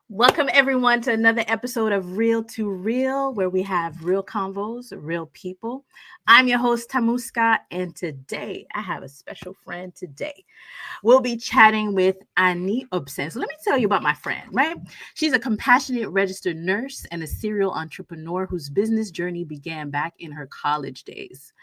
Welcome, everyone, to another episode of Real to Real, where we have real convos, real people. I'm your host, Thamousca, and today I have a special friend today. We'll be chatting with Annie Obsen. So let me tell you about my friend, right? She's a compassionate registered nurse and a serial entrepreneur whose business journey began back in her college days.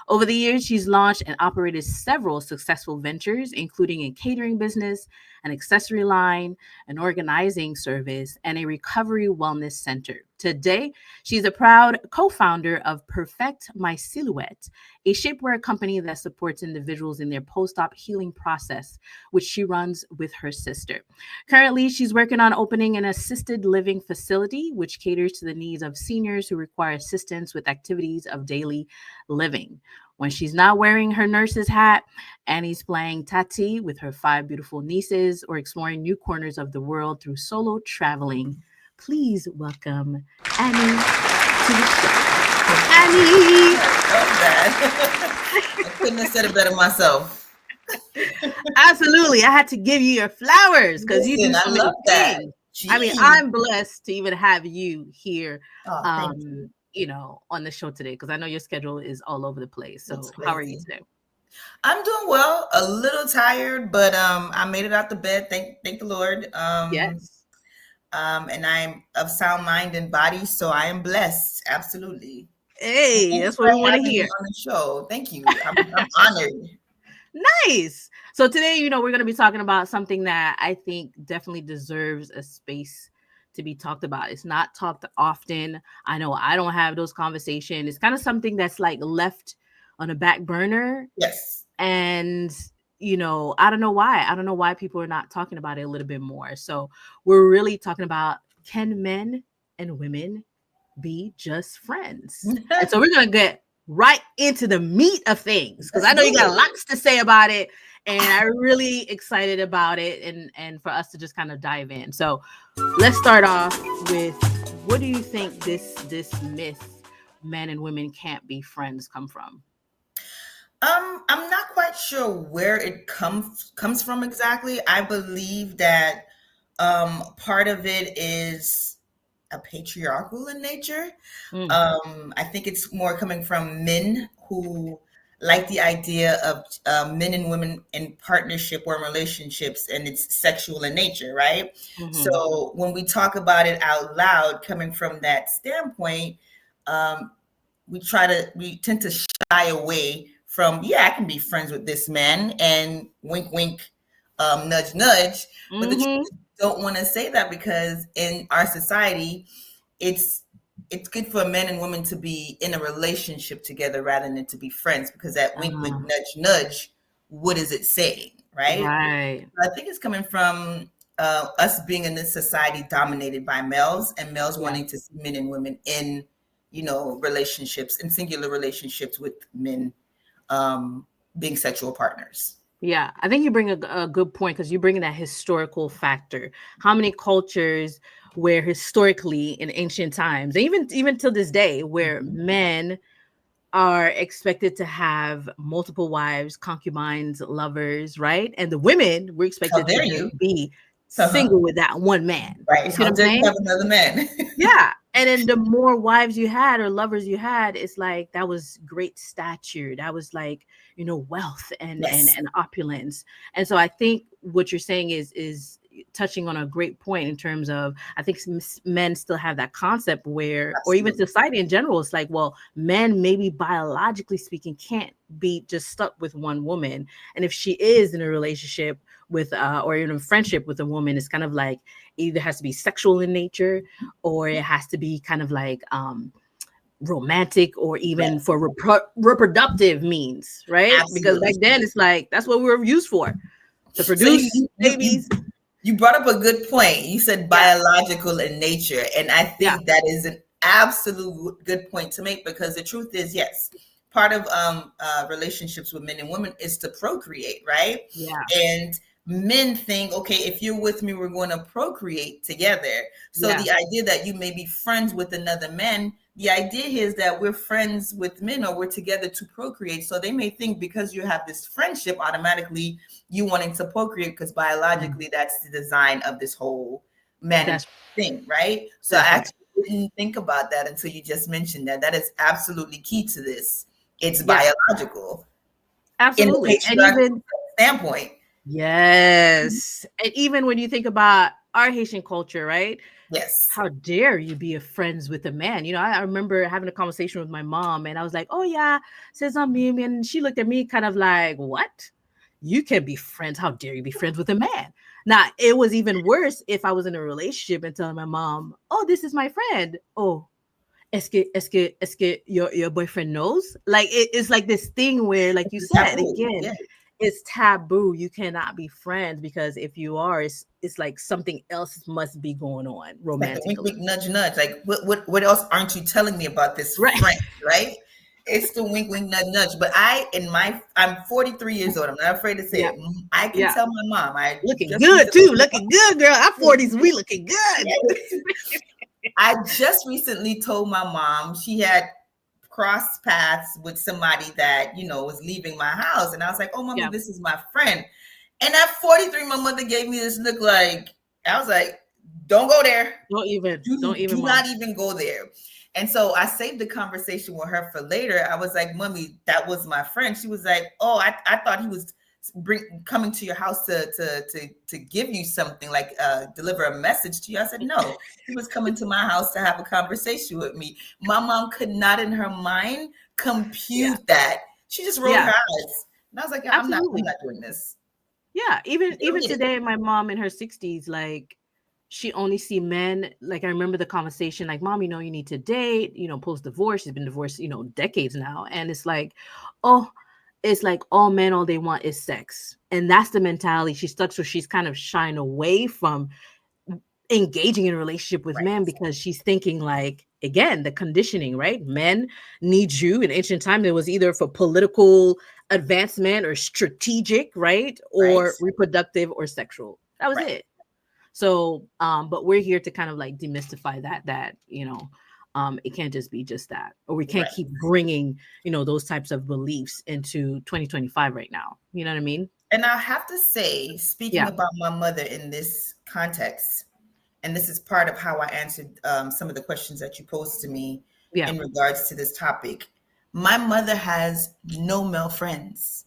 Over the years, she's launched and operated several successful ventures, including a catering business, an accessory line, an organizing service, and a recovery wellness center. Today, she's a proud co founder of Perfect My Silhouette, a shapewear company that supports individuals in their post op healing process, which she runs with her sister. Currently, she's working on opening an assisted living facility, which caters to the needs of seniors who require assistance with activities of daily living. When she's not wearing her nurse's hat, Annie's playing Tati with her five beautiful nieces or exploring new corners of the world through solo traveling. Please welcome Annie to the show. Annie! I love that. I couldn't have said it better myself. Absolutely. I had to give you your flowers because you do Listen, I so many love that. things. I mean, Jeez. I'm blessed to even have you here, Oh, thank you. on the show today because I know your schedule is all over the place. It's So, how are you crazy. today? I'm doing well, a little tired, but I made it out the bed. Thank the Lord. Yes. And I'm of sound mind and body, so I am blessed. Absolutely. Hey, Thank you that's for what we want to having me hear. on the show. Thank you. I'm honored. Nice. So today, we're going to be talking about something that I think definitely deserves a space to be talked about. It's not talked often. I know I don't have those conversations. It's kind of something that's like left on a back burner. Yes. And, I don't know why. I don't know why people are not talking about it a little bit more. So we're really talking about, can men and women be just friends? And so we're going to get right into the meat of things because Let's I know do you got it. lots to say about it, and I'm really excited about it, and for us to just kind of dive in. So let's start off with, what do you think this myth, men and women can't be friends, come from? I'm not quite sure where it comes from exactly. I believe that part of it is a patriarchal in nature. Mm, I think it's more coming from men who like the idea of men and women in partnership or relationships, and it's sexual in nature, right? hmm. So when we talk about it out loud, coming from that standpoint, um, we tend to shy away from, yeah, I can be friends with this man, and wink wink, nudge nudge. But the truth Hmm. is, we don't want to say that because in our society, it's it's good for men and women to be in a relationship together rather than to be friends, because that wink wink Uh, nudge nudge, what is it saying, right? right. I think it's coming from us being in this society dominated by males, and males Yeah. wanting to see men and women in, relationships, in singular relationships with men, um, being sexual partners. Yeah, I think you bring a good point because you bring in that historical factor. How many cultures where historically in ancient times, and even till this day, where Mhm. men are expected to have multiple wives, concubines, lovers, right? And the women were How expected to dare just you? be Uh-huh. single with that one man. You Right. see How what I'm dare you saying? have another man? Yeah. And then the more wives you had or lovers you had, it's like that was great stature. That was like, wealth and Yes, and opulence. And so I think what you're saying is touching on a great point in terms of, I think men still have that concept where, or even absolutely. society in general, it's like, well, men maybe biologically speaking can't be just stuck with one woman. And if she is in a relationship with or in a friendship with a woman, it's kind of like either has to be sexual in nature, or it has to be kind of like romantic, or even Yes, for reproductive means, right? Because back absolutely. then it's like that's what we were used for, to So you produce you you you babies. you brought up a good point. You said Yeah, biological in nature, and I yeah, think that is an absolute good point to make, because the truth is, yes, part of relationships with men and women is to procreate, right? yeah, And men think, okay, if you're with me, we're going to procreate together. So yeah. the idea that you may be friends with another man, the idea is that we're friends with men, or we're together to procreate. So they may think because you have this friendship, automatically you wanting to procreate, because Mm. biologically that's the design of this whole man and That's thing, right? So I that's right. actually didn't think about that until you just mentioned that. That is absolutely key to this. It's Yeah, biological in the absolutely. And patriarchal even standpoint. yes, and even when you think about our Haitian culture, right? Yes. How dare you be a friends with a man? I remember having a conversation with my mom, and I was like, "Oh yeah, says on me," and she looked at me kind of like, "What? You can be friends? How dare you be friends with a man?" Now it was even worse if I was in a relationship and telling my mom, "Oh, this is my friend." Oh, est-ce que your boyfriend knows? Like it's like this thing where, like you It's said taboo. again, Yeah. it's taboo. You cannot be friends because if you are, it's like something else must be going on It's like the wink, romantically. wink, nudge, nudge. Like, what else aren't you telling me about this Right. friend, right? It's the wink, wink, nudge, nudge. But I'm 43 years old. I'm not afraid to say Yeah. it. I can Yeah. tell my mom. I Looking just good recently too. Looking good, girl. Our 40s, we looking good. I just recently told my mom she had crossed paths with somebody that, was leaving my house. And I was like, oh, mommy, Yeah. this is my friend. And at 43, my mother gave me this look like, I was like, don't go there. Don't Do even, not mom. even go there. And so I saved the conversation with her for later. I was like, mommy, that was my friend. She was like, oh, I thought he was coming to your house to give you something, like deliver a message to you. I said, no, he was coming to my house to have a conversation with me. My mom could not in her mind Yeah. compute that. She just rolled her Yeah. eyes. And I was like, yeah, I'm Absolutely. not doing this. Yeah, even They don't even get it. today, my mom in her 60s, like she only see men. Like I remember the conversation, like, "Mom, you need to date, post divorce." She's been divorced, decades now. And it's like, oh, it's like all men, all they want is sex. And that's the mentality she's stuck. So she's kind of shying away from engaging in a relationship with men Right, because she's thinking, like, again, the conditioning, right? Men need you. In ancient time it was either for political advancement or strategic, right, right, or reproductive or sexual. That was right, it. So but we're here to kind of like demystify that it can't just be just that, or we can't right. keep bringing those types of beliefs into 2025 right now. You know what I mean? And I have to say, speaking Yeah. about my mother in this context, and this is part of how I answered some of the questions that you posed to me Yeah. in regards to this topic. My mother has no male friends.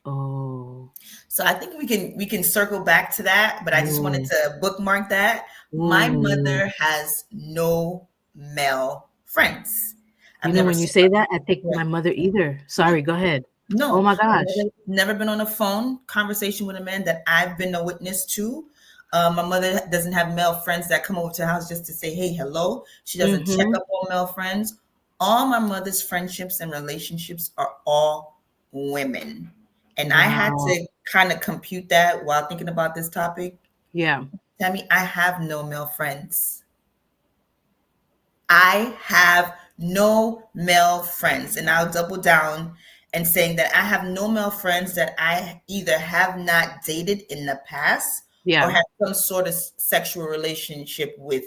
Oh. So I think we can circle back to that, but I just wanted Mm. to bookmark that. My Mm. mother has no male friends. I've You know, never when you seen say that, I think her. my mother either. Sorry, go ahead. Oh No, my I've gosh. never been on a phone conversation with a man that I've been a witness to. My mother doesn't have male friends that come over to the house just to say, hey, hello. She doesn't check Mhm. up on male friends. All my mother's friendships and relationships are all women. And I had Wow. to kind of compute that while thinking about this topic. Yeah. Tammy, I have no male friends. I have no male friends. And I'll double down and saying that I have no male friends that I either have not dated in the past or Yeah. had some sort of sexual relationship with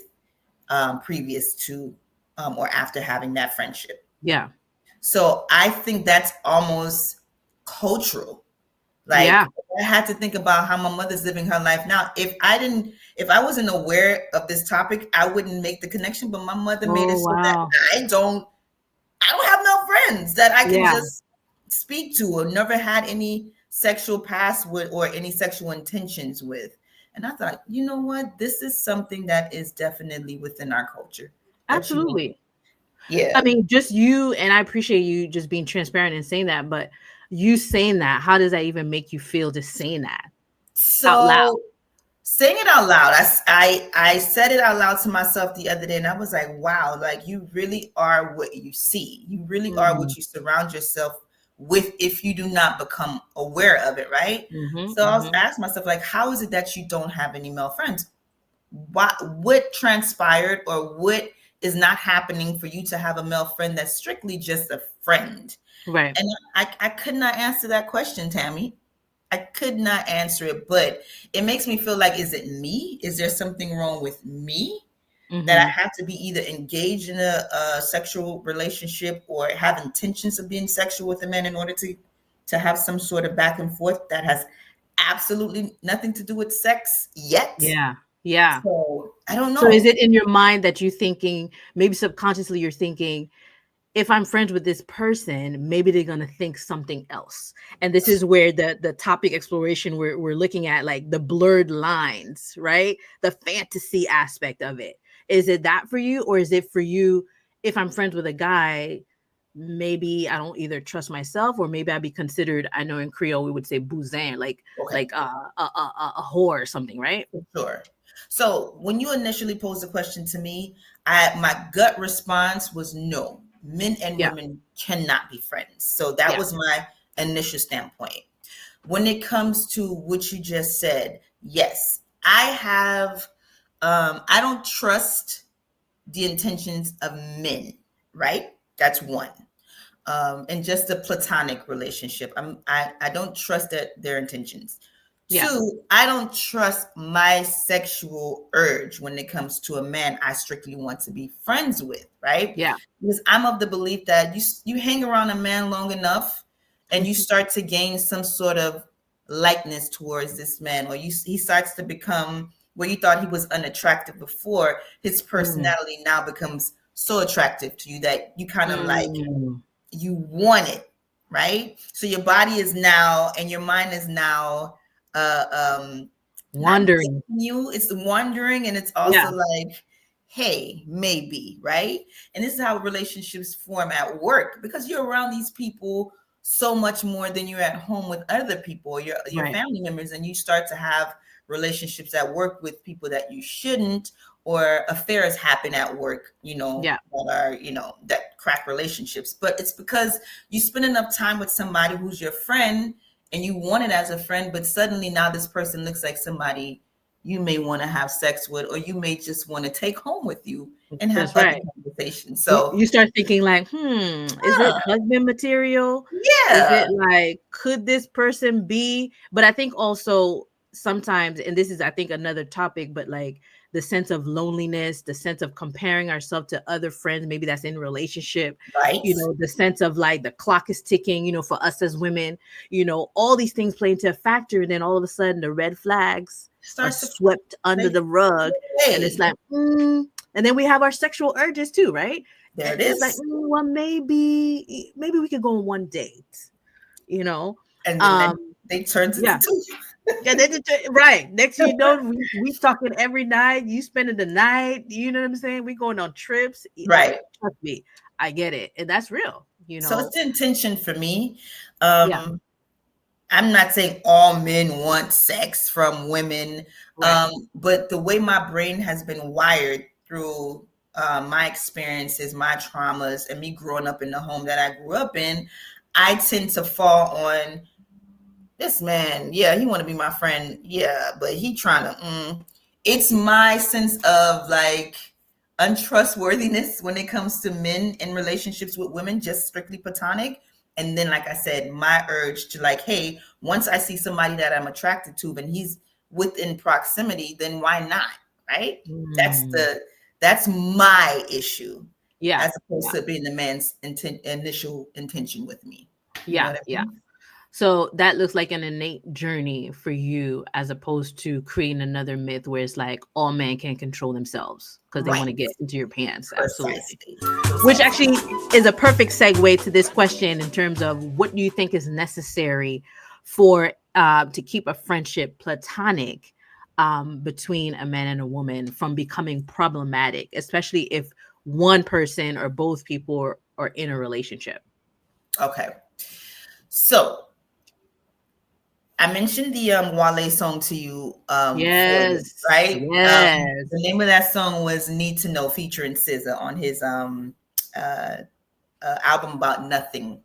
previous to or after having that friendship. Yeah. So I think that's almost cultural. Yeah. Like I had to think about how my mother's living her life now. If I wasn't aware of this topic, I wouldn't make the connection. But my mother made Oh, it so that wow. I don't have no friends that I can Yeah. just speak to or never had any sexual past with or any sexual intentions with. And I thought, you know what? This is something that is definitely within our culture that you need. Absolutely. I Yeah. mean, just you, and I appreciate you just being transparent and saying that, but you saying that, how does that even make you feel just saying that out loud? So saying it out loud, I said it out loud to myself the other day, and I was like, wow, like you really are what you see. You really are Mm. what you surround yourself with if you do not become aware of it, right? Mhm. So I was Mhm. asking myself, like, how is it that you don't have any male friends? What transpired or what is not happening for you to have a male friend that's strictly just a friend? Right. And I could not answer that question, Tammy. I could not answer it, but it makes me feel like, is it me? Is there something wrong with me that Mhm. I have to be either engaged in a sexual relationship or have intentions of being sexual with a man in order to have some sort of back and forth that has absolutely nothing to do with sex yet? Yeah. Yeah. So I don't So is know. it in your mind that you thinking, maybe subconsciously you're thinking, if I'm friends with this person, maybe they're gonna think something else. And this is where the topic exploration we're looking at, like the blurred lines, right? The fantasy aspect of it. Is it that for you, or is it for you? If I'm friends with a guy, maybe I don't either trust myself, or maybe I'd be considered. I know in Creole we would say bouzin, Okay. like a whore or something, right? Sure. So when you initially posed the question to me, I my gut response was no. Men and Yeah, women cannot be friends. So that yeah, was my initial standpoint. When it comes to what you just said, yes, I have I don't trust the intentions of men, right? That's one. And just a platonic relationship. I don't trust their intentions. yeah, Two, I don't trust my sexual urge when it comes to a man I strictly want to be friends with, right? yeah. Because I'm of the belief that you hang around a man long enough and you start to gain some sort of likeness towards this man, or he starts to become where you thought he was unattractive before, his Mm, personality now becomes so attractive to you that you kind of like mm. you want it, right? So your body is now and your mind is now not Wondering. dating you, it's wondering, and it's Yeah, also like, hey, maybe, right? And this is how relationships form at work, because you're around these people so much more than you're at home with other people, your right. family members, and you start to have relationships at work with people that you shouldn't, or affairs happen at work, Yeah. that are, that crack relationships. But it's because you spend enough time with somebody who's your friend and you want it as a friend, but suddenly now this person looks like somebody you may want to have sex with, or you may just want to take home with you and have That's other right. conversations. You So, you start thinking like, is it huh, husband material? Is yeah, it like, could this person be? But I think also sometimes, and this is I think another topic, but like the sense of loneliness, the sense of comparing ourselves to other friends, maybe that's in relationship, right. the sense of like the clock is ticking, for us as women, all these things play into a factor, and then all of a sudden the red flags are Starts to swept under make the rug, and it's way. like, and then we have our sexual urges too, right? There And it it's like, is. well, maybe we could go on one date, you know? And then Um, they turns into yeah. two. Yeah, right. Next thing you know, we talking every night. You spending the night. You know what I'm saying? We going on trips. Like, Right. trust me, I get it, and that's real. So it's the intention for me. Yeah, I'm not saying all men want sex from women, right. but the way my brain has been wired through my experiences, my traumas, and me growing up in the home that I grew up in, I tend to fall on this man. Yeah, he want to be my friend. Yeah, but he trying to. It's my sense of like untrustworthiness when it comes to men in relationships with women, just strictly platonic. And then, like I said, my urge to like, hey, once I see somebody that I'm attracted to, and he's within proximity, then why not? Right? That's Mm, the that's my issue, yeah, as opposed yeah, to being the man's initial intention with me. You know yeah, what I yeah. mean? So that looks like an innate journey for you, as opposed to creating another myth where it's like all men can control themselves because they want Right. to get into your pants. Absolutely. Precisely. Which Precisely. actually is a perfect segue to this question in terms of what do you think is necessary for to keep a friendship platonic between a man and a woman from becoming problematic, especially if one person or both people are in a relationship. Okay. So I mentioned the Wale song to you earlier, Yes, right? The yes, name of that song was "Need to Know" featuring SZA on his uh, album about nothing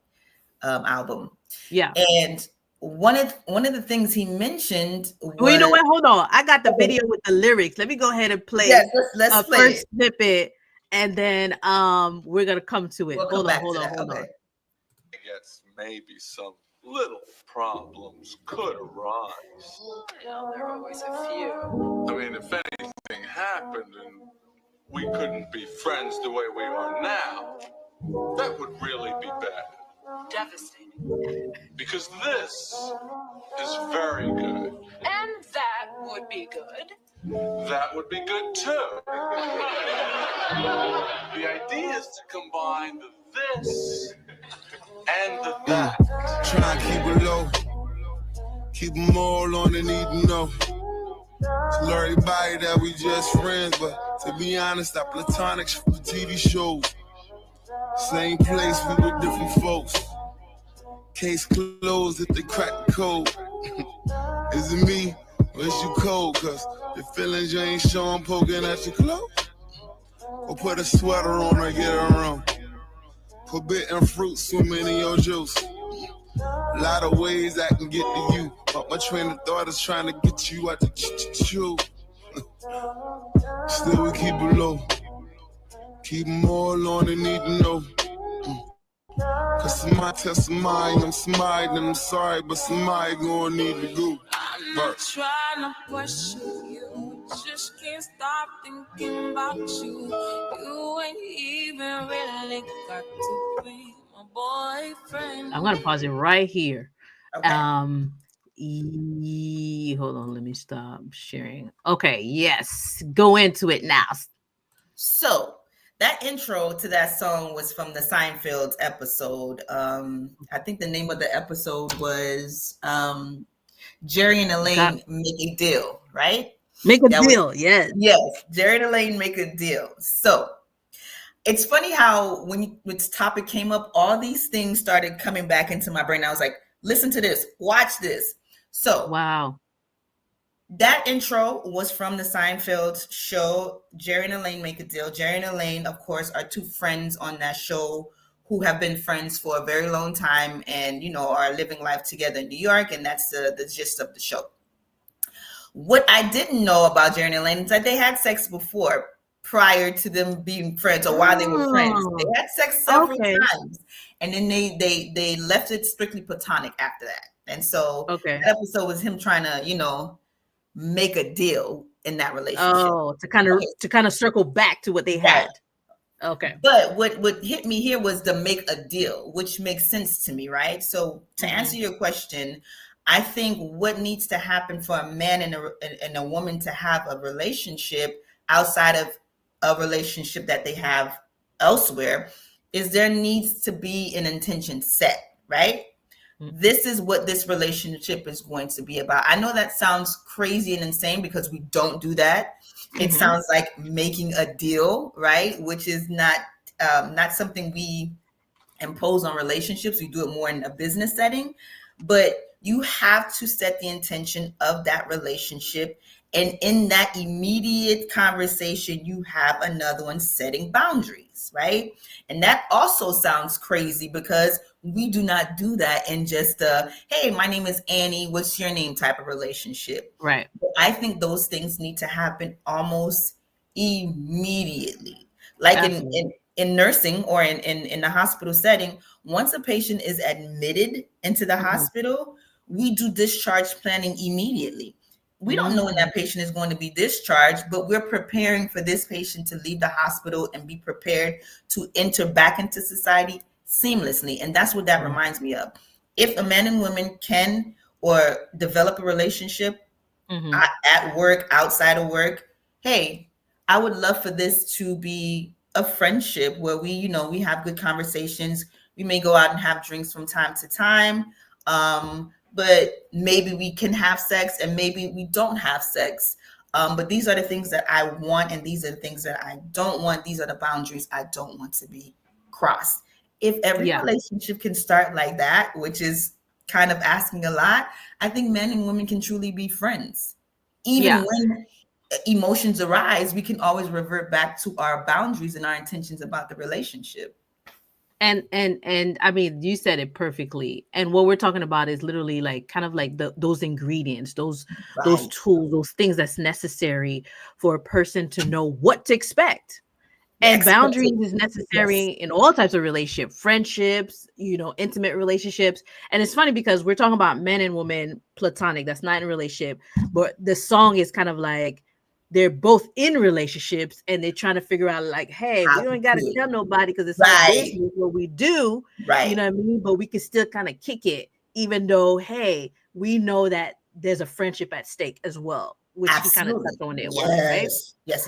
album. yeah. And one of the things he mentioned Well, you know was, what? Hold on. I got the okay, video with the lyrics. Let me go ahead and yes, play let's a play first it. snippet, and then we're gonna come to it. We'll come Hold on, back hold to on, that. hold on. Okay. I guess maybe some little problems could arise. Well, there are always a few. I mean, if anything happened and we couldn't be friends the way we are now, that would really be bad. Devastating. Because this is very good. And that would be good. that would be good too. The idea is to combine the this and the that. Try and keep it low. Keep them all on the need to know. Tell everybody that we just friends, but to be honest, our platonics for TV shows. Same place, we with different folks. Case closed if they crack the code. Is it me or is you cold? Cause your feelings you ain't showing poking at your clothes. Or put a sweater on or get around. Forbidden fruit swimming in your juice. A lot of ways I can get to you, but my train of thought is trying to get you out the chew. Still we keep it low. Keep them all on the need to know. Cause somebody tell somebody I'm somebody and I'm sorry, but somebody gonna need to go. I'm not trying to question you, just can't stop thinking about you. You ain't even really got to be my boyfriend. I'm gonna pause it right here. Okay. Hold on, let me stop sharing. Okay, yes, go into it now. So that intro to that song was from the Seinfeld episode. I think the name of the episode was Jerry and Elaine Make a Deal, right? Make a deal, yes. Yes, Jerry and Elaine Make a Deal. So it's funny how when this topic came up, all these things started coming back into my brain. I was like, listen to this, watch this. So wow. That intro was from the Seinfeld show, Jerry and Elaine Make a Deal. Jerry and Elaine, of course, are two friends on that show who have been friends for a very long time and, you know, are living life together in New York. And that's the gist of the show. What I didn't know about Jerry and Elaine is that they had sex before, prior to them being friends or while they were friends. They had sex several times. And then they left it strictly platonic after that. And so that episode was him trying to, you know, make a deal in that relationship. Oh, to kind of circle back to what they had. Okay. But what hit me here was the make a deal, which makes sense to me, right? So to answer your question, I think what needs to happen for a man and a woman to have a relationship outside of a relationship that they have elsewhere is there needs to be an intention set, right? This is what this relationship is going to be about. I know that sounds crazy and insane because we don't do that. It sounds like making a deal, right? Which is not something we impose on relationships. We do it more in a business setting, but you have to set the intention of that relationship. And in that immediate conversation, you have another one setting boundaries, right? And that also sounds crazy because we do not do that in just hey, my name is Annie, what's your name type of relationship. Right. But I think those things need to happen almost immediately. Like in nursing or in the hospital setting, once a patient is admitted into the hospital, we do discharge planning immediately. We don't know when that patient is going to be discharged, but we're preparing for this patient to leave the hospital and be prepared to enter back into society seamlessly. And that's what that reminds me of. If a man and woman can or develop a relationship at work, outside of work, hey, I would love for this to be a friendship where we have good conversations. We may go out and have drinks from time to time. But maybe we can have sex and maybe we don't have sex. But these are the things that I want and these are the things that I don't want. These are the boundaries I don't want to be crossed. If every relationship can start like that, which is kind of asking a lot, I think men and women can truly be friends. Even when emotions arise, we can always revert back to our boundaries and our intentions about the relationship. And I mean, you said it perfectly. And what we're talking about is literally like kind of like those ingredients, those tools, those things that's necessary for a person to know what to expect. And boundaries is necessary in all types of relationships, friendships, intimate relationships. And it's funny because we're talking about men and women platonic, that's not in a relationship, but the song is kind of like they're both in relationships and they're trying to figure out like, hey, we don't got to tell nobody because it's our business what we do. Right. You know what I mean? But we can still kind of kick it, even though, hey, we know that there's a friendship at stake as well. which he kind of Absolutely. touched on there, was it, right? Yes.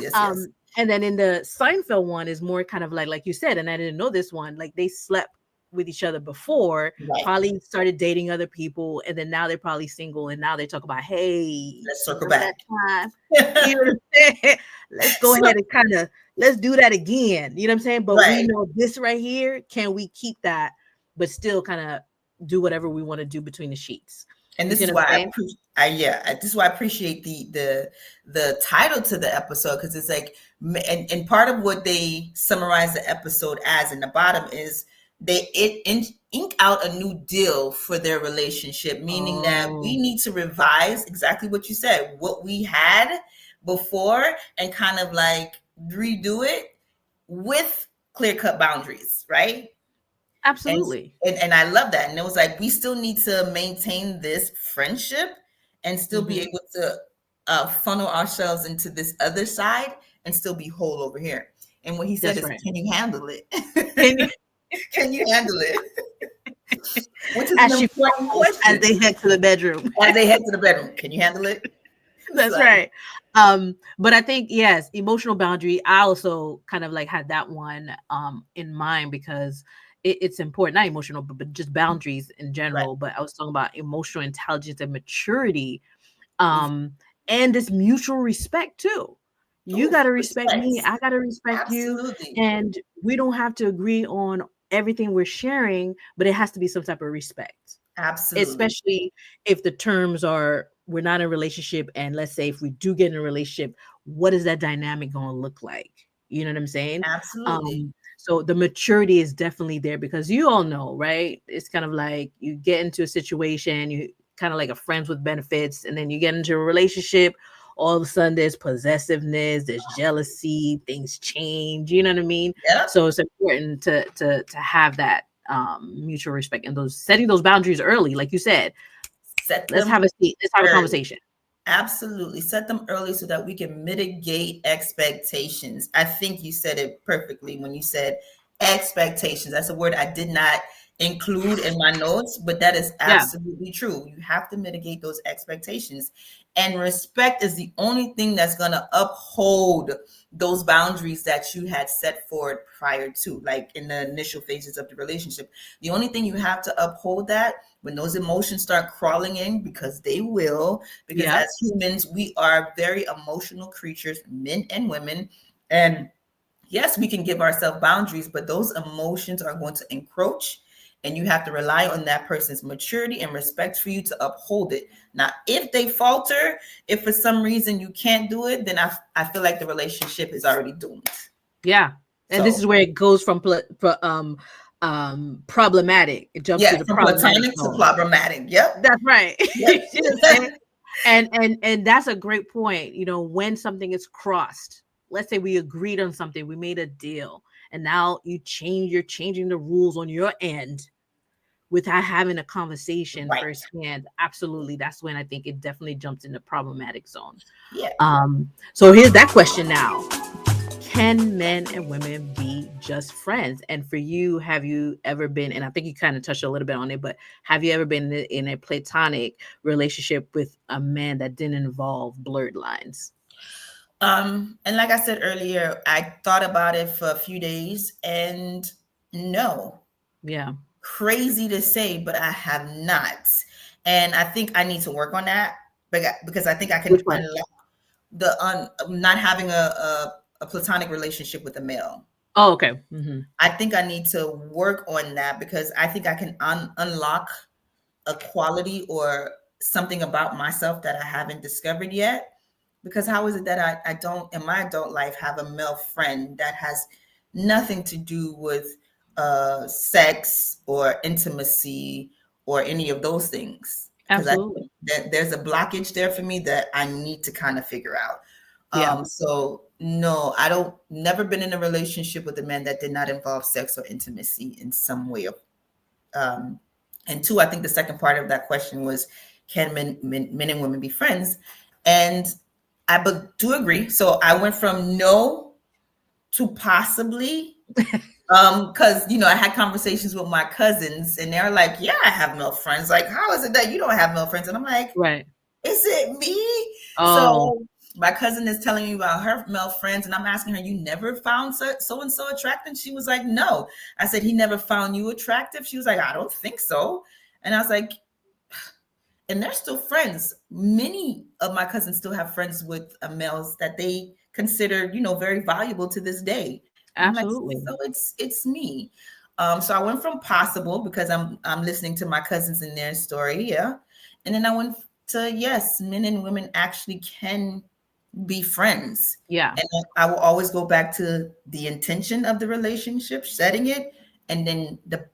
And then in the Seinfeld one is more kind of like you said, and I didn't know this one, like they slept with each other before, Right. probably started dating other people, and then now they're probably single, and now they talk about, hey, Let's circle remember back. that time? You know what I'm saying? Let's go ahead and kind of let's do that again. You know what I'm saying? But we Right. know this right here, can we keep that, but still kind of do whatever we want to do between the sheets? And You this see is what I'm why saying? this is why I appreciate the title to the episode, because it's like, and part of what they summarize the episode as in the bottom is they ink out a new deal for their relationship, meaning that we need to revise exactly what you said, what we had before, and kind of like redo it with clear-cut boundaries, right? Absolutely. And I love that. And it was like, we still need to maintain this friendship and still be able to funnel ourselves into this other side and still be whole over here. And what he said That's is, right. can you handle it? Can you, Can you handle it? Which is as an she important falls, as question. they head to the bedroom. As they head to the bedroom, can you handle it? That's So, right. But I think, yes, emotional boundary, I also kind of like had that one in mind, because it's important, not emotional, but just boundaries in right. general. But I was talking about emotional intelligence and maturity, and this mutual respect too. You Oof, got to respect respect. me, I got to respect you, Absolutely. and we don't have to agree on everything we're sharing, but it has to be some type of respect, Absolutely. especially if the terms are, we're not in a relationship, and let's say if we do get in a relationship, what is that dynamic going to look like? You know what I'm saying? Absolutely. So the maturity is definitely there, because you all know, right? It's kind of like you get into a situation, you kind of like a friends with benefits, and then you get into a relationship, all of a sudden there's possessiveness, there's jealousy, things change, you know what I mean? Yep. So it's important to have that mutual respect, and those setting those boundaries early, like you said. Set Let's them have a seat, let's have a early. conversation. Absolutely. Set them early so that we can mitigate expectations. I think you said it perfectly when you said expectations. That's a word I did not include in my notes, but that is Yeah. absolutely true. You have to mitigate those expectations. And respect is the only thing that's going to uphold those boundaries that you had set forward prior to, like in the initial phases of the relationship. The only thing you have to uphold that when those emotions start crawling in, because they will, because Yeah. as humans, we are very emotional creatures, men and women. And yes, we can give ourselves boundaries, but those emotions are going to encroach, and you have to rely on that person's maturity and respect for you to uphold it. Now, if they falter, if for some reason you can't do it, then I feel like the relationship is already doomed. Yeah. And this So, is where it goes from problematic. It jumps to yeah, the from problematic platonic to zone. problematic. Yep. That's right. Yep. You know what I'm saying? And that's a great point. You know, when something is crossed, let's say we agreed on something, we made a deal, and now you're changing the rules on your end without having a conversation Right. firsthand. Absolutely. That's when I think it definitely jumps in the problematic zone. Yeah. So here's that question now. Can men and women be just friends? And for you, have you ever been, and I think you kind of touched a little bit on it, but have you ever been in a platonic relationship with a man that didn't involve blurred lines? And like I said earlier, I thought about it for a few days, and no. Yeah. Crazy to say, but I have not. And I think I need to work on that, because I think I can Which one? unlock the not having a platonic relationship with a male. Oh, okay. Mm-hmm. I think I need to work on that, because I think I can unlock a quality or something about myself that I haven't discovered yet. Because how is it that I don't, in my adult life, have a male friend that has nothing to do with sex or intimacy or any of those things? Because I think Absolutely. that there's a blockage there for me that I need to kind of figure out. Yeah. So no, I don't, never been in a relationship with a man that did not involve sex or intimacy in some way. And two, I think the second part of that question was, can men and women be friends? And I do agree. So I went from no to possibly, because I had conversations with my cousins, and they're like, "Yeah, I have male friends. Like, how is it that you don't have male friends?" And I'm like, Right. Is it me? Oh, So my cousin is telling me about her male friends, and I'm asking her, you never found so and so attractive? She was like, no. I said, he never found you attractive? She was like, I don't think so. And I was like, and they're still friends. Many of my cousins still have friends with males that they consider, very valuable to this day. And I'm like, absolutely. so it's me. So I went from possible because I'm listening to my cousins in their story, yeah, and then I went to yes, men and women actually can be friends, Yeah. and I will always go back to the intention of the relationship, setting it, and then the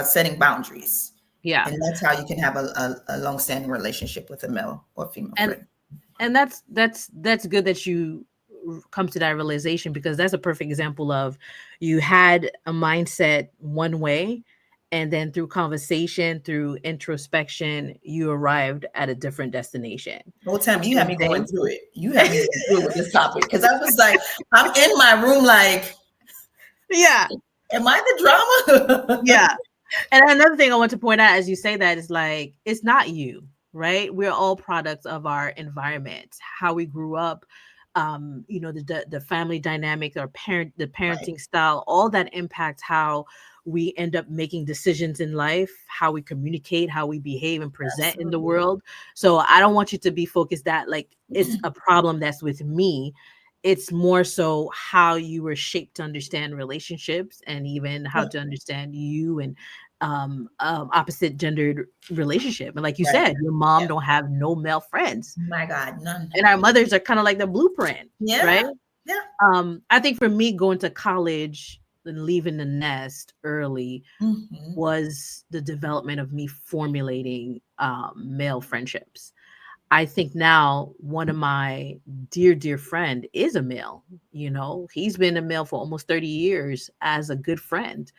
setting boundaries. Yeah. And that's how you can have a long-standing relationship with a male or female And friend. that's good that you come to that realization, because that's a perfect example of you had a mindset one way, and then through conversation, through introspection, you arrived at a different destination. Well, Tammy, you You had know me what going I'm through it. You had me going through it with this topic because I was like, I'm in my room like, saying? Yeah. am I the drama? Yeah. And another thing I want to point out as you say that is like, it's not you, right? We're all products of our environment, how we grew up, the family dynamic, the Right. parenting style, all that impacts how we end up making decisions in life, how we communicate, how we behave and present in the Absolutely. world. So I don't want you to be focused that like it's a problem that's with me. It's more so how you were shaped to understand relationships, and even how Yeah. to understand you and opposite gendered relationship. And like you Right. said, your mom Yeah. don't have no male friends, My God, none. and our mothers are kind of like the blueprint, right? Yeah. Yeah. I think for me, going to college and leaving the nest early Hmm. was the development of me formulating male friendships. I think now one of my dear friend is a male. He's been a male for almost 30 years as a good friend.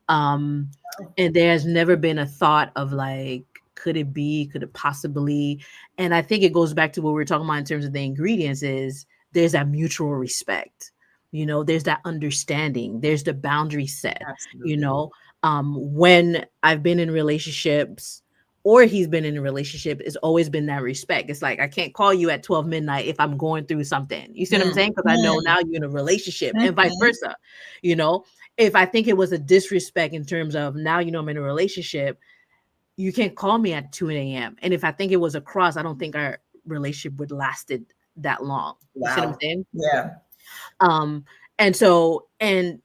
Um, and there's never been a thought of like, could it be, could it possibly? And I think it goes back to what we were talking about in terms of the ingredients is there's that mutual respect. There's that understanding, there's the boundary set, you Absolutely. know. When I've been in relationships or he's been in a relationship, it's always been that respect. It's like I can't call you at 12 midnight if I'm going through something. You see what I'm Mm, saying? Because I know mm, now you're in a relationship and vice mhm. versa. You know, if I think it was a disrespect in terms of now I'm in a relationship, you can't call me at 2 a.m. And if I think it was a cross, I don't think our relationship would lasted that long. You see what I'm Wow. saying? Yeah. Um, and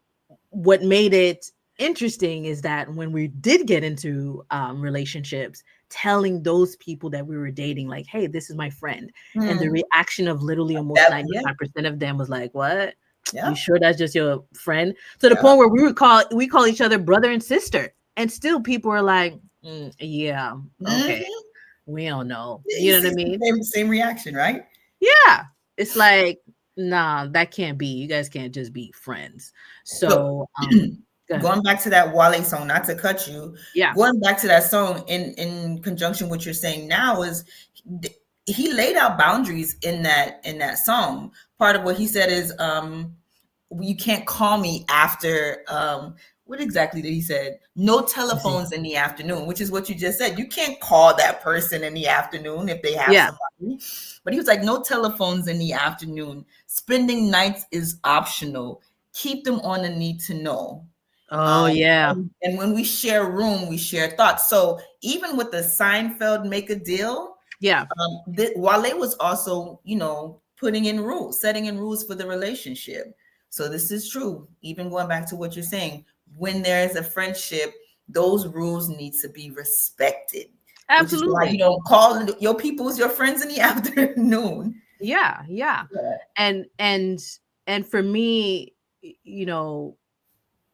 what made it interesting is that when we did get into relationships, telling those people that we were dating, like, hey, this is my friend. And the Mm. reaction of literally almost That, yeah. 95% of them was like, what? You Yeah. sure that's just your friend? To the Yeah. point where we call each other brother and sister. And still people are like, yeah, okay. Hmm. We don't know. Yeah, You you know what see I the mean? same reaction, right? Yeah. It's like, nah, that can't be. You guys can't just be friends. So So go ahead. going back to that Wale song, not to cut you, Yeah. going back to that song in conjunction with what you're saying now is he laid out boundaries in that song. Part of what he said is you can't call me after what exactly did he said? No Let's see. telephones in the afternoon, which is what you just said. You can't call that person in the afternoon if they have Yeah. somebody. But he was like, no telephones in the afternoon. Spending nights is optional. Keep them on a need to know. Oh yeah. And when we share room, we share thoughts. So even with the Seinfeld make a deal, Yeah. Wale was also, putting in rules, setting in rules for the relationship. So this is true. Even going back to what you're saying, when there is a friendship, those rules need to be respected, which is why you Absolutely. don't call your peoples your friends in the afternoon. Yeah. Yeah. Yeah. And for me, you know,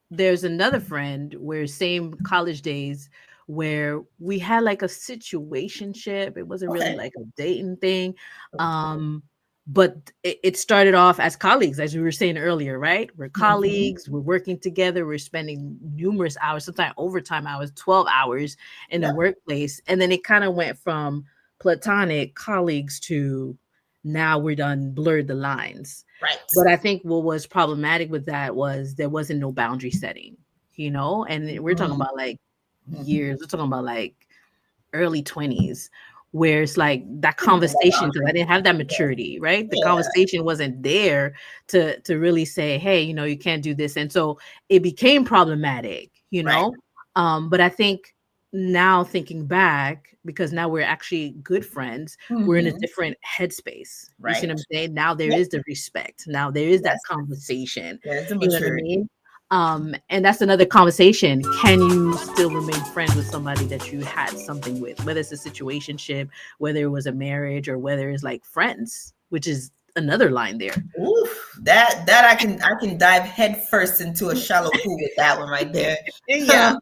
there's another friend where same college days where we had like a situationship. It wasn't really Okay. like a dating thing. But it started off as colleagues, as we were saying earlier, right? We're Mhm. colleagues, we're working together, we're spending numerous hours, sometimes overtime hours, 12 hours in the Yeah. workplace. And then it kind of went from platonic colleagues to now we're done blurred the lines. Right. But I think what was problematic with that was there wasn't no boundary setting, and we're talking Mhm. about like Mhm. years, we're talking about like early 20s where it's like that conversation, because I didn't have that maturity, right? The conversation wasn't there to really say, hey, you can't do this. And so it became problematic, Right. But I think now thinking back, because now we're actually good friends, we're in a Mhm. different headspace. You see Right. what I'm saying? Now there Yep. is the respect. Now there is that Yes. conversation. There's the You know what I maturity. mean? And that's another conversation. Can you still remain friends with somebody that you had something with, whether it's a situationship, whether it was a marriage, or whether it's like friends, which is another line there. Oof, that I can dive head first into a shallow pool with that one right there. Yeah.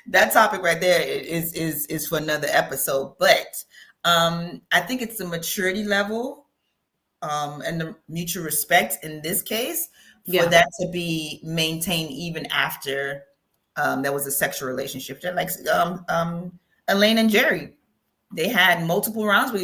That topic right there is for another episode. But I think it's the maturity level and the mutual respect in this case for Yeah. that to be maintained even after there was a sexual relationship. They're like Elaine and Jerry, they had multiple rounds with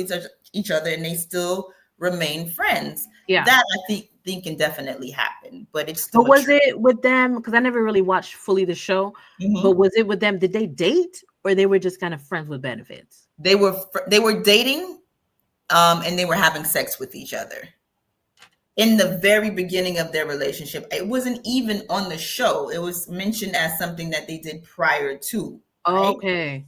each other and they still remain friends. Yeah. That I think can definitely happen, but it's the But was maturity. it with them? Because I never really watched fully the show, but Mhm. was it with them? Did they date, or they were just kind of friends with benefits? They were dating, and they were having sex with each other in the very beginning of their relationship. It wasn't even on the show. It was mentioned as something that they did prior to, right? Okay.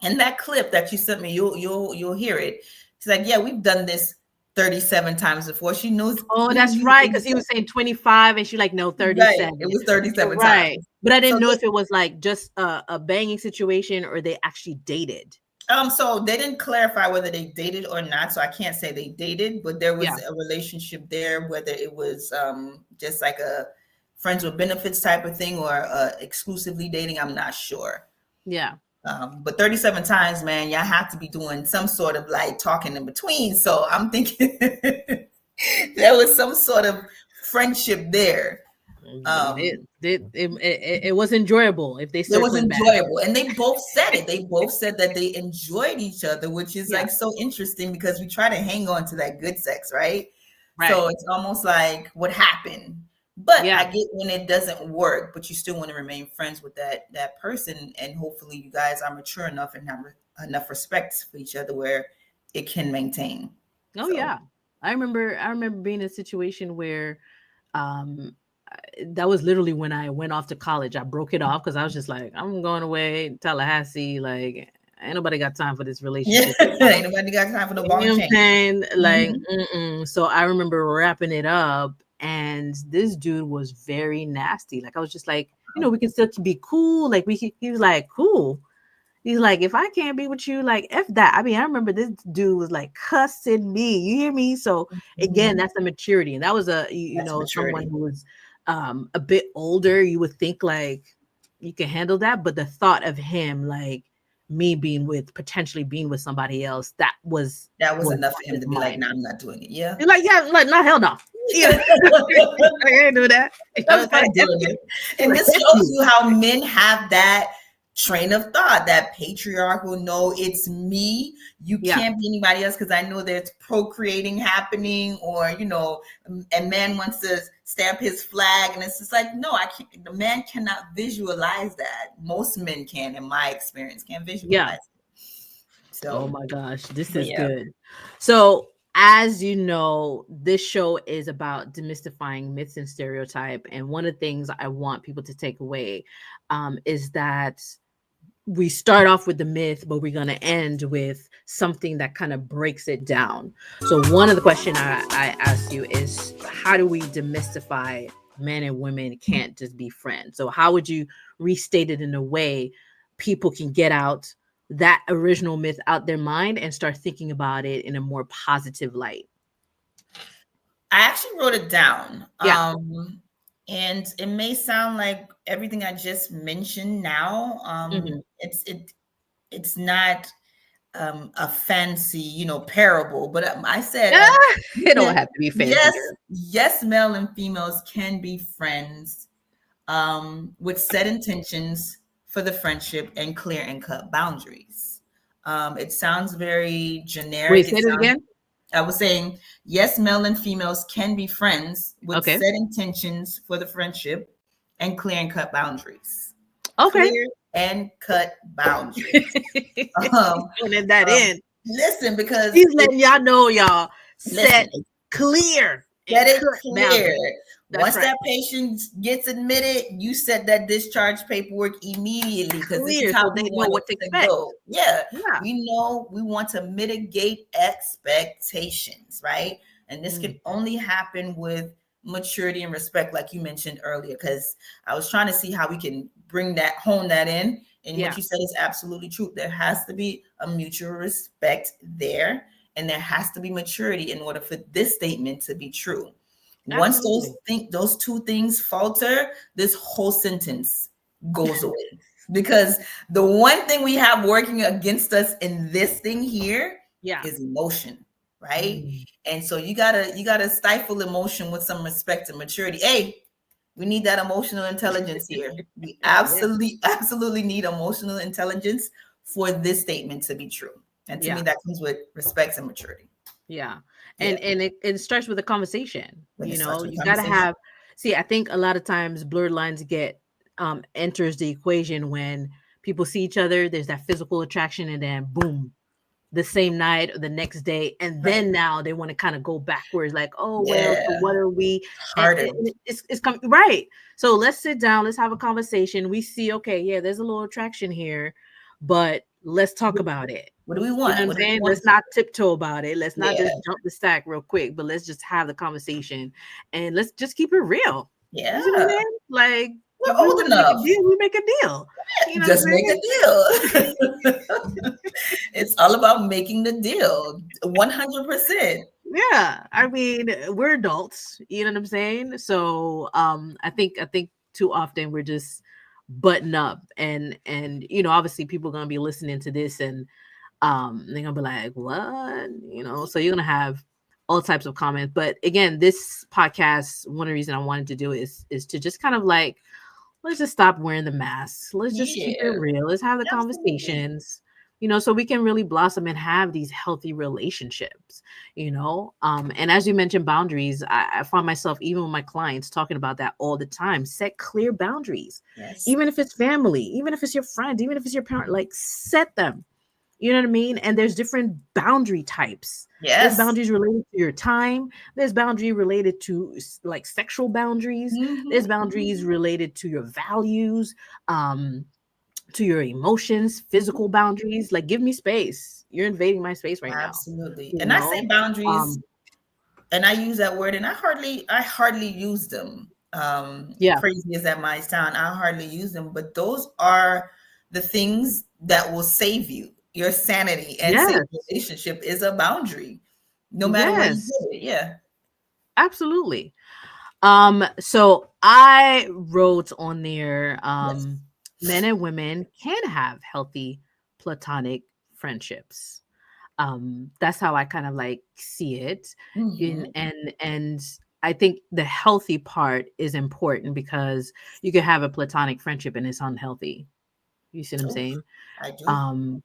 And that clip that you sent me, you'll hear it. She's like, yeah, we've done this 37 times before. She knows Oh, we that's knew right. Because he was exactly. saying 25, and she's like, no, Right. 37. It was You're 37 right. times. But I So didn't know if it was like just a banging situation or they actually dated. so they didn't clarify whether they dated or not. So I can't say they dated, but there was Yeah. a relationship there, whether it was just like a friends with benefits type of thing or exclusively dating. I'm not sure. Yeah. But 37 times, man, y'all have to be doing some sort of like talking in between. So I'm thinking there was some sort of friendship there. It was enjoyable if they It was circling back. enjoyable. And they both said it. They both said that they enjoyed each other, which is Yeah. like so interesting because we try to hang on to that good sex, right? Right. So it's almost like what happened. But Yeah. I get when it doesn't work, but you still want to remain friends with that person. And hopefully you guys are mature enough and have enough respect for each other where it can maintain. Oh So yeah. I remember being in a situation where um that was literally when I went off to college. I broke it off because I was just like, I'm going away, Tallahassee. Like, ain't nobody got time for this yeah, relationship. ain't nobody got time for the You ball know and what I'm chain. saying? Like, Mhm. so I remember wrapping it up, and this dude was very nasty. Like, I was just like, we can still be cool. Like, he was like, cool. He's like, if I can't be with you, like, F that. I mean, I remember this dude was like cussing me. You hear me? So again, Mhm. that's the maturity. And that was That's someone maturity. who was a bit older. You would think like you can handle that. But the thought of him, like me being with potentially being with somebody else, That was was enough on for him his to be like, mind. "No, I'm not doing it." Yeah. You're like, yeah, like, no, hell no. You know, I can't do that. You know I'm what not I'm saying? doing it. And Like, this F shows you. you how men have that train of thought, that patriarchal, no, it's me. You Yeah. can't be anybody else because I know there's procreating happening, or, a man wants to stamp his flag. And it's just like, no, I can't. The man cannot visualize that. Most men can, in my experience, can't Yeah. visualize it. Oh So, my gosh, this but is yeah. good. So, as you know, this show is about demystifying myths and stereotype. And one of the things I want people to take away is that we start off with the myth, but we're going to end with something that kind of breaks it down. So, one of the questions I ask you is, how do we demystify men and women can't just be friends? So, how would you restate it in a way people can get out that original myth out their mind and start thinking about it in a more positive light? I actually wrote it down. Yeah. And it may sound like everything I just mentioned now. Mhm. It's not a fancy, parable, but I said Yeah, it don't have to be yes, fancier. yes, male and females can be friends with set intentions for the friendship and clear and cut boundaries. It sounds very generic. Wait, say it again. I was saying, yes, male and females can be friends with Okay. set intentions for the friendship and clear and cut boundaries. Okay. Clear and cut boundaries. Um, Putting that um, in. Listen, because She's letting y'all know, y'all. listen, Set clear get and it cut clear. boundaries. That's Once right. that patient gets admitted, you set that discharge paperwork immediately because this is Clear how so we they know want what to it to expect. go. Yeah, Yeah. we know we want to mitigate expectations, right? And this can only happen with maturity and respect, like you mentioned earlier, because I was trying to see how we can hone that in. And Yeah. what you said is absolutely true. There has to be a mutual respect there, and there has to be maturity in order for this statement to be true. Once Absolutely. those two things falter, this whole sentence goes away. Because the one thing we have working against us in this thing here Yeah. is emotion, right? And so you gotta stifle emotion with some respect and maturity. Hey, we need that emotional intelligence here. We Yeah. absolutely need emotional intelligence for this statement to be true. And to me, Yeah. that comes with respect and maturity. Yeah. Yeah, And it starts with a conversation. when You it starts know, with you gotta conversation. have see, I think a lot of times blurred lines get enters the equation when people see each other, there's that physical attraction, and then boom, the same night or the next day, and Right. then now they want to kind of go backwards, like, oh well, so Yeah, what are we? hardened. And it's coming right. So let's sit down, let's have a conversation. We see, okay, yeah, there's a little attraction here, but let's talk about it. What do we You know want? what I'm What do we saying? want? Let's not tiptoe about it. Let's not Yeah, just jump the stack real quick, but let's just have the conversation and let's just keep it real. You see what I'm yeah. saying? Like, We're if we old want to make a enough. deal, we make a deal. You know what Just I'm make a saying? deal. It's all about making the deal. 100%. Yeah, I mean, we're adults, you know what I'm saying? So, I think too often we're just button up, and obviously people are gonna be listening to this, and they're gonna be like, what? So you're gonna have all types of comments. But again, this podcast, one of the reasons I wanted to do it is to just kind of like, let's just stop wearing the masks. Let's just keep it Yeah, real. Let's have the absolutely. conversations, so we can really blossom and have these healthy relationships, And as you mentioned, boundaries, I find myself, even with my clients, talking about that all the time. Set clear boundaries, Yes. even if it's family, even if it's your friend, even if it's your parent, like set them. You know what I mean? And there's different boundary types. There's Yes. boundaries related to your time. There's boundary related to like sexual boundaries. Mhm. There's boundaries related to your values, to your emotions, Mhm. physical boundaries. Like, give me space. You're invading my space right now. Absolutely. You And I say know? boundaries, Um, and I use that word, and I hardly use them. yeah. Crazy as that might sound, I hardly use them, but those are the things that will save you. Your sanity and save your Yes. relationship is a boundary, no matter where you Yes. put it. Yeah. Absolutely. So I wrote on there, Yes. men and women can have healthy platonic friendships. That's how I kind of like see it. In Mhm. and I think the healthy part is important because you can have a platonic friendship and it's unhealthy. You see what I'm Oof, saying? I do. Um,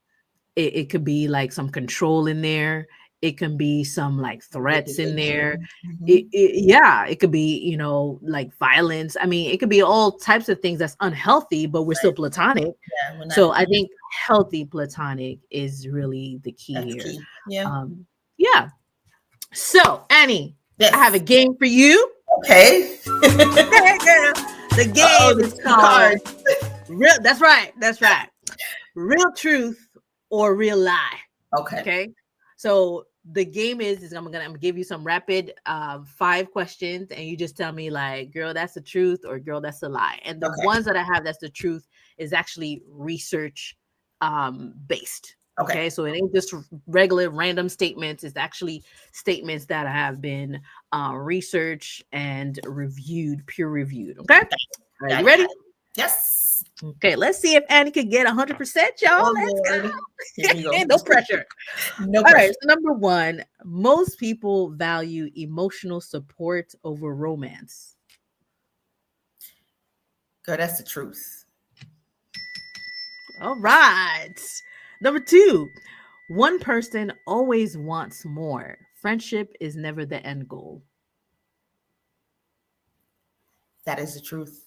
it could be like some control in there. It can be some like threats in there. Manipulation. Mhm. Yeah, it could be, like violence. I mean, it could be all types of things that's unhealthy, but we're still Right. platonic. Yeah, we're not. So I think healthy platonic is really the key That's here. key. Yeah. Yeah. So, Annie, I have a Yes. game for you. Okay. Hey, girl. The Oh, game the is key called card. Real. That's right. That's right. Real truth or real lie. Okay. Okay. So the game is I'm gonna give you some rapid 5 questions, and you just tell me like, girl, that's the truth, or girl, that's a lie. And the Okay. ones that I have that's the truth is actually research based. Okay. Okay, so it ain't just regular random statements. It's actually statements that have been researched and reviewed, peer reviewed. Okay, are Got you it. Got ready? it. Yes. Okay, let's see if Annie could get 100%, y'all. Oh Let's Lord. Here we go. go. No pressure. No All right. pressure. So number one, most people value emotional support over romance. Girl, that's the truth. All right. Number two, one person always wants more. Friendship is never the end goal. That is the truth.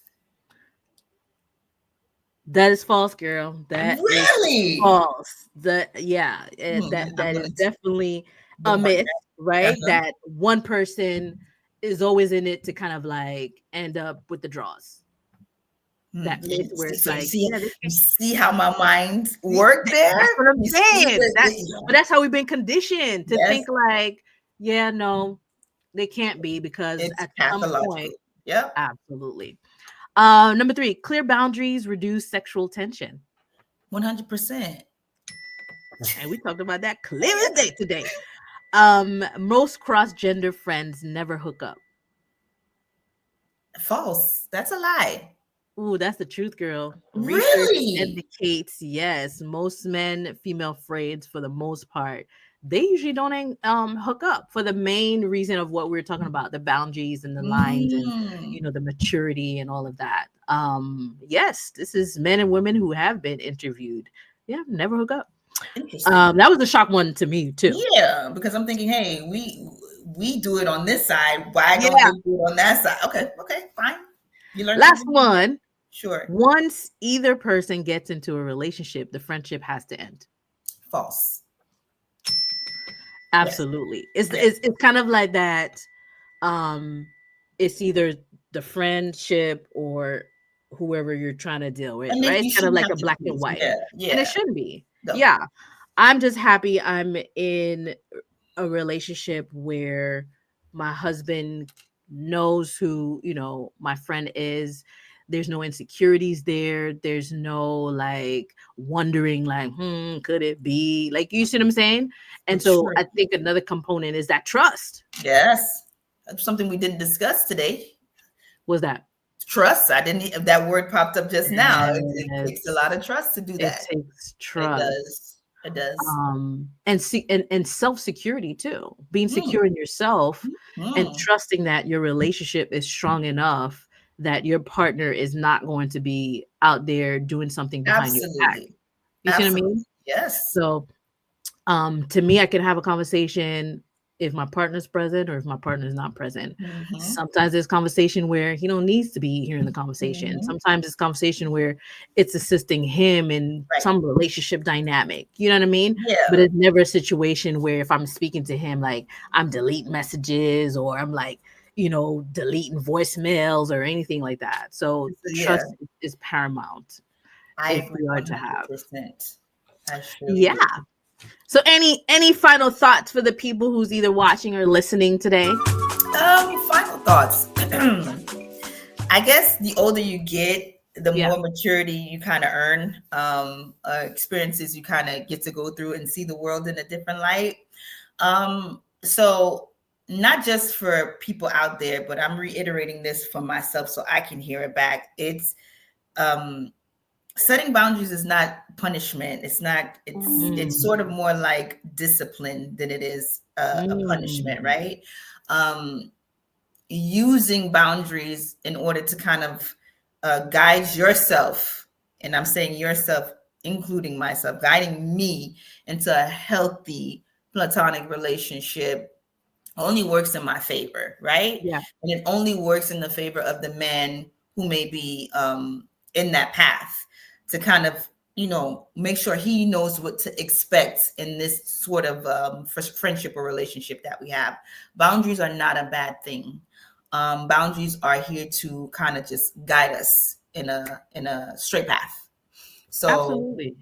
That is false, girl. That is Really? false. That I'm is gonna definitely a bookmark myth, that. right? Uh-huh. That one person is always in it to kind of like end up with the draws. That myth And where it's so like, yeah, they you can't. see how my mind worked there. That's what I'm You see saying. But the that's how we've been conditioned to yes, think like, yeah, no, they can't be because it's at some point, pathological. Yep, absolutely. Number 3, clear boundaries reduce sexual tension. 100%. And we talked about that clear as day today. Most cross-gender friends never hook up. False. That's a lie. Ooh, that's the truth, girl. Research Really? indicates yes, most men, female friends, for the most part, they usually don't hook up for the main reason of what we are talking about, the boundaries and the lines and Mm, the maturity and all of that. Yes, this is men and women who have been interviewed. Yeah, never hook up. interesting. That was a shock one to me too. Yeah, because I'm thinking, hey, we do it on this side. Why don't Yeah. they do it on that side? Okay, okay, fine. You learn Last something new. one. Sure. Once either person gets into a relationship, the friendship has to end. False. Yes. Absolutely. It's Yes. it's, it's kind of like that. Um, it's either the friendship or whoever you're trying to deal with, And then right? you It's kind of shouldn't like have a to black and choose. white. Yeah. And it Yeah. shouldn't be. No. Yeah. I'm just happy I'm in a relationship where my husband knows who, my friend is. There's no insecurities there. There's no like wondering, like, could it be? Like, you see what I'm saying? For And so sure. I think another component is that trust. Yes. That's something we didn't discuss today. Was that? Trust. I didn't. That word popped up just now. It takes a Yes. lot of trust to do It that. takes It trust. does. It does. And self-security too, being Mm, secure in yourself and mm. trusting that your relationship is strong enough that your partner is not going to be out there doing something behind your back. Absolutely. You see what I Absolutely. mean? Yes. So to me, I can have a conversation if my partner's present or if my partner's not present. Mm-hmm. Sometimes there's conversation where he don't needs to be hearing the conversation. Mm-hmm. Sometimes it's conversation where it's assisting him in Right. some relationship dynamic. You know what I mean? But Yeah. it's never a situation where if I'm speaking to him, like I'm deleting messages or I'm like, deleting voicemails or anything like that. So Yeah. trust is paramount I if agree we are to have. 100%. I surely Yeah. do. So any final thoughts for the people who's either watching or listening today? Final thoughts. I guess the older you get, the Yeah. more maturity you kind of earn, experiences you kind of get to go through and see the world in a different light. So not just for people out there, but I'm reiterating this for myself so I can hear it back. It's setting boundaries is not punishment. It's sort of more like discipline than it is a punishment, right? Using boundaries in order to kind of guide yourself, and I'm saying yourself, including myself, guiding me into a healthy platonic relationship only works in my favor, right? Yeah. And it only works in the favor of the man who may be in that path to kind of, make sure he knows what to expect in this sort of friendship or relationship that we have. Boundaries are not a bad thing. Boundaries are here to kind of just guide us in a straight path. So Absolutely.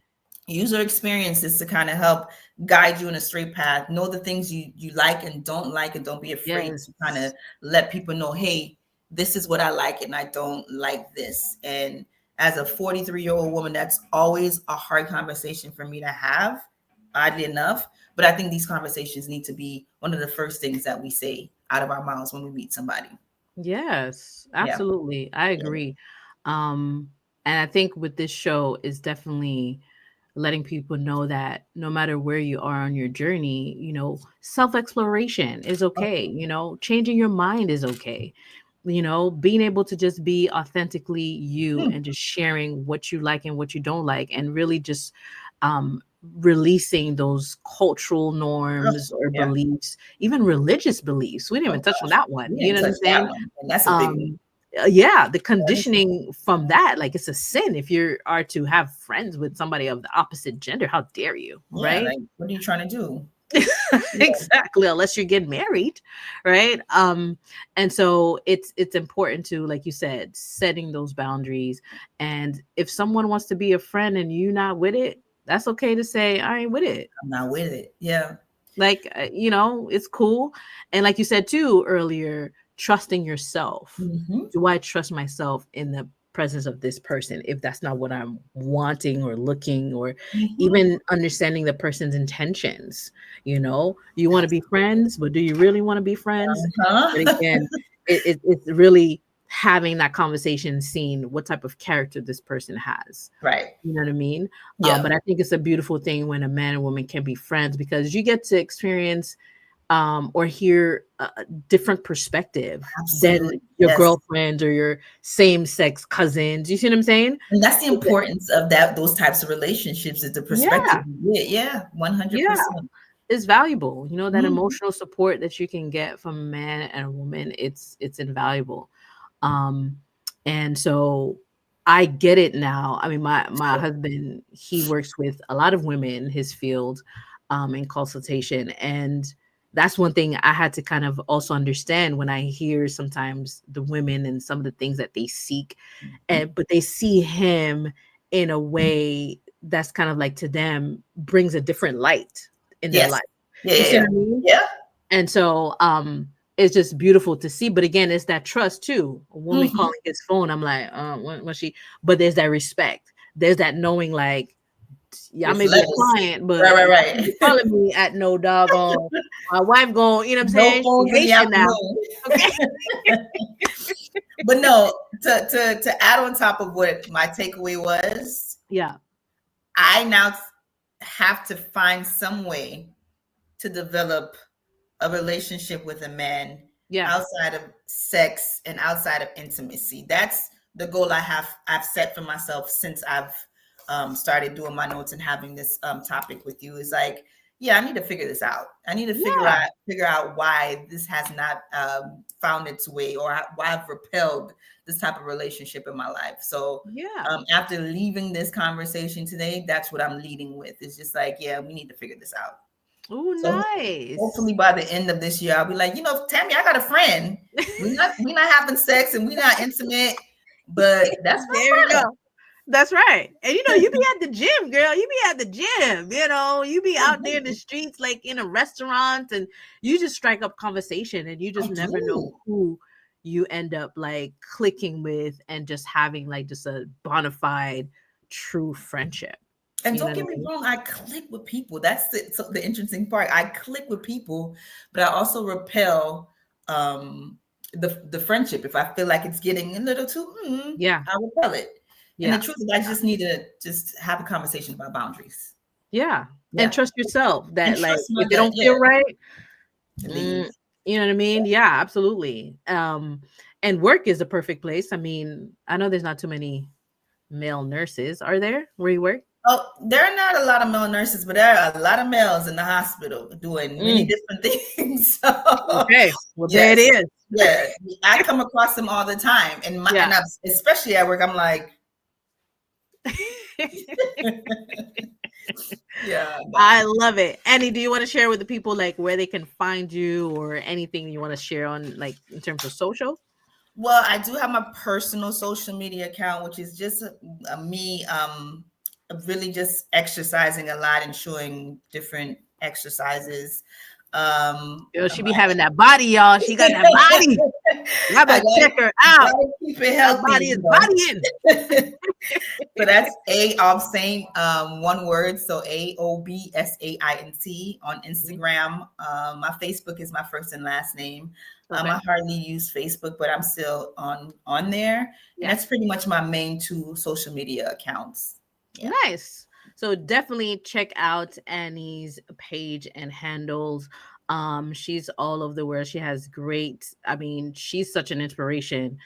user experiences to kind of help guide you in a straight path. Know the things you like and don't be afraid Yes. to kind of let people know, hey, this is what I like and I don't like this. And as a 43-year-old woman, that's always a hard conversation for me to have, oddly enough. But I think these conversations need to be one of the first things that we say out of our mouths when we meet somebody. Yes, Yeah. absolutely. I agree. And I think with this show is definitely letting people know that no matter where you are on your journey, self-exploration is okay. Changing your mind is okay. Being able to just be authentically you and just sharing what you like and what you don't like and really just releasing those cultural norms or Yeah. beliefs, even religious beliefs. We didn't even touch on that one. We You didn't know what I'm touch that saying? one. And that's a big one. yeah, the conditioning from that, like it's a sin if you are to have friends with somebody of the opposite gender. How dare you, Yeah, right? like what are you trying to do? Exactly, unless you get married, right? And so it's important to, like you said, setting those boundaries. And if someone wants to be a friend and you not with it, that's okay to say I ain't with it. I'm not with it. Yeah. Like, it's cool. And like you said too earlier, trusting yourself. Mm-hmm. Do I trust myself in the presence of this person if that's not what I'm wanting or looking, or Mm-hmm. even understanding the person's intentions? You want to be friends, but do you really want to be friends? But Uh-huh. again, it's really having that conversation, seeing what type of character this person has. Right. You know what I mean? Yeah. But I think it's a beautiful thing when a man and woman can be friends, because you get to experience or hear a different perspective than Absolutely. your Yes. girlfriend or your same-sex cousins. You see what I'm saying? And that's the importance of those types of relationships, is the perspective Yeah, you get. Yeah, yeah, 100%. it's valuable. That Mhm. emotional support that you can get from a man and a woman, it's invaluable. Um, and so I get it now. I mean, my husband, he works with a lot of women in his field, in consultation, and that's one thing I had to kind of also understand when I hear sometimes the women and some of the things that they seek, and but they see him in a way that's kind of like, to them, brings a different light in their Yes. life. Yeah, You yeah, see yeah. what I mean? Yeah. And so it's just beautiful to see. But again, it's that trust too. A woman Mhm. calling his phone, I'm like, when she, but there's that respect. There's that knowing, like, yeah, I There's may be a levels. client, Right, but right, you can't right. be calling me at no doggone, my wife going, I'm No saying? She phones in the Haitian now. afternoon. Okay. But no, to add on top of what my takeaway was, Yeah. I now have to find some way to develop a relationship with a man Yeah. outside of sex and outside of intimacy. That's the goal I've set for myself since I've started doing my notes and having this topic with you. Is like, yeah, I need to figure this out. I need to Yeah. figure out why this has not found its way, or why I've repelled this type of relationship in my life. So Yeah. after leaving this conversation today, that's what I'm leading with. It's just like, yeah, we need to figure this out. Oh, So nice. hopefully by the end of this year, I'll be like, Tammy, I got a friend. We're not having sex and we're not intimate, but that's There we my friend. go. That's right. And you be at the gym, girl. You be at the gym, you be out there in the streets, like in a restaurant, and you just strike up conversation, and you I just never know do. who you end up like clicking with, and just having like just a bona fide true friendship. And You know don't what get I me mean? wrong, I click with people. That's the interesting part. I click with people, but I also repel the friendship. If I feel like it's getting a little too, Yeah. I repel it. And the Yeah. truth is, I just need to just have a conversation about boundaries. Yeah. And Yeah. trust yourself And that, like, trust my if it gut. don't Yeah. feel right, Leave. you know what I mean? Yeah, absolutely. And work is the perfect place. I mean, I know there's not too many male nurses. Are there where you work? Oh, there are not a lot of male nurses, but there are a lot of males in the hospital doing many different things. So, Okay. Well, there it yes, is. yeah, I come across them all the time, and Yeah. especially at work, I'm like, yeah. I love it. Annie, do you want to share with the people like where they can find you, or anything you want to share on, like, in terms of social? Well, I do have my personal social media account, which is just me really just exercising a lot and showing different exercises. Yo, she be having that body, y'all. She got that body. Y'all I better check her out. gotta keep it That healthy, body is bodying. So that's same one word. So AOBSAINT on Instagram. My Facebook is my first and last name. Okay. I hardly use Facebook, but I'm still on there. Yeah. And that's pretty much my main two social media accounts. Yeah. Nice. So definitely check out Annie's page and handles. She's all over the world. She has I mean, she's such an inspiration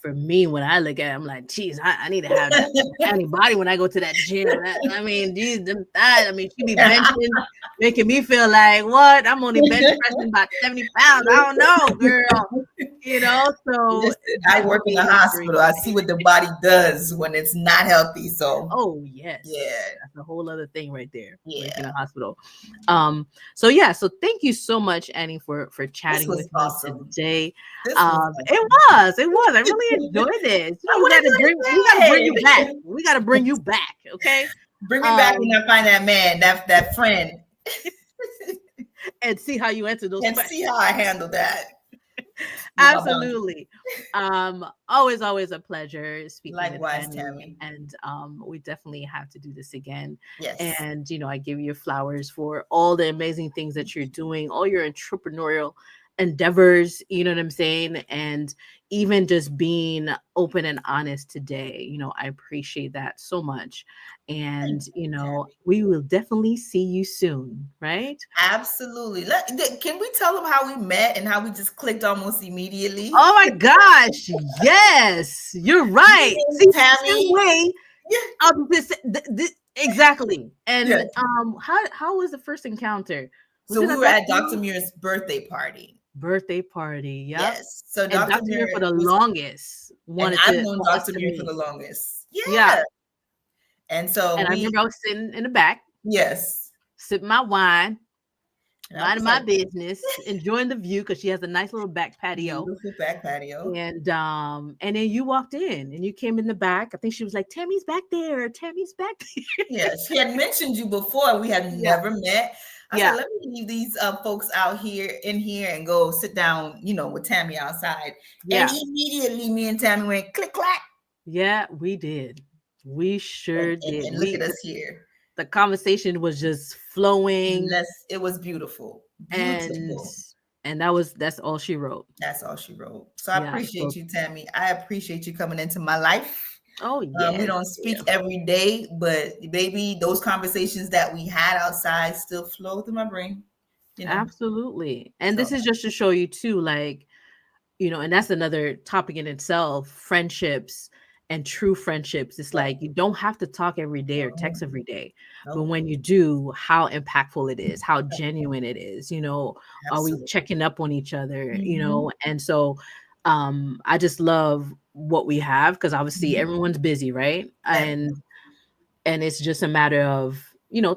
for me. When I look at it, I'm like, geez, I need to have that Annie body when I go to that gym. I mean, geez, them thighs. I mean, she be benching, making me feel like, what? I'm only bench pressing about 70 pounds. I don't know, girl. You know, so Listen, I work in the definitely hospital. I see what the body does when it's not healthy. So Oh yes, yeah, that's a whole other thing right there. yeah, Working in a hospital. So yeah, so thank you so much, Annie, for this chatting was with me awesome. today. This was It was. I really enjoyed this. You I know, wanted to we gotta bring you back. say it. We gotta bring you back, okay? Bring me back when Um, I find that man, that friend, and see how you answer those and questions. see how I handle that. With my boundaries. Absolutely. Always a pleasure speaking with Likewise, Annie. Tammy. And we definitely have to do this again. Yes, And I give you flowers for all the amazing things that you're doing, all your entrepreneurial endeavors, you know what I'm saying? And even just being open and honest today, I appreciate that so much. And thank you, Tammy. we will definitely see you soon, right? Absolutely. Can we tell them how we met and how we just clicked almost immediately? Oh my gosh, yes, you're right. Me See, and same Tammy. way. Yeah. Exactly. And Yes. how was the first encounter? Was So it we at were Dr. at Dr. Muir's Muir's birthday party. birthday party? Yep. Yes. So And Dr. Dr. Muir for Muir the was, longest and wanted I've to known for us Dr. to Muir for meet. the longest. Yeah. Yeah. And so And I remember I was sitting in the back, yes. sipping my wine, And I was minding my like, business, enjoying the view because she has a nice little back patio. beautiful back patio. And then you walked in and you came in the back. I think she was like, Tammy's back there. Tammy's back there. Yes, she had mentioned you before. We had Yeah. never met. I Yeah. said, let me leave these folks out here in here and go sit down, with Tammy outside. And Yeah. immediately me and Tammy went click clack. Yeah, we did. We sure did. And look at us here. The conversation was just flowing, It was beautiful. and Beautiful. that's all she wrote. That's all she wrote. So I Yeah. appreciate you, Tammy. I appreciate you coming into my life. Oh yeah. We don't speak every day, but baby, those conversations that we had outside still flow through my brain. Absolutely. And this So is just to show you too, like, and that's another topic in itself, friendships and true friendships. It's like you don't have to talk every day or text every day. But Nope. when you do, how impactful it is, how genuine it is, are we Absolutely. checking up on each other, Mhm. And so I just love what we have because obviously Mhm. everyone's busy, right? And it's just a matter of,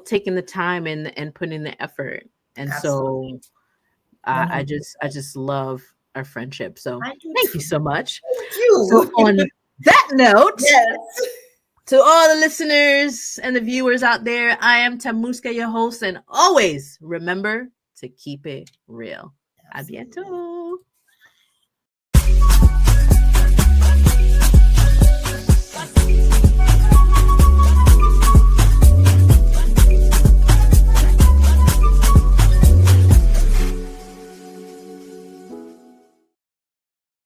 taking the time and putting the effort. And Absolutely. so I just love our friendship. So I do thank you too. so much. Thank you. So on that note, Yes. to all the listeners and the viewers out there, I am Thamousca, your host, and always remember to keep it real. A bientôt.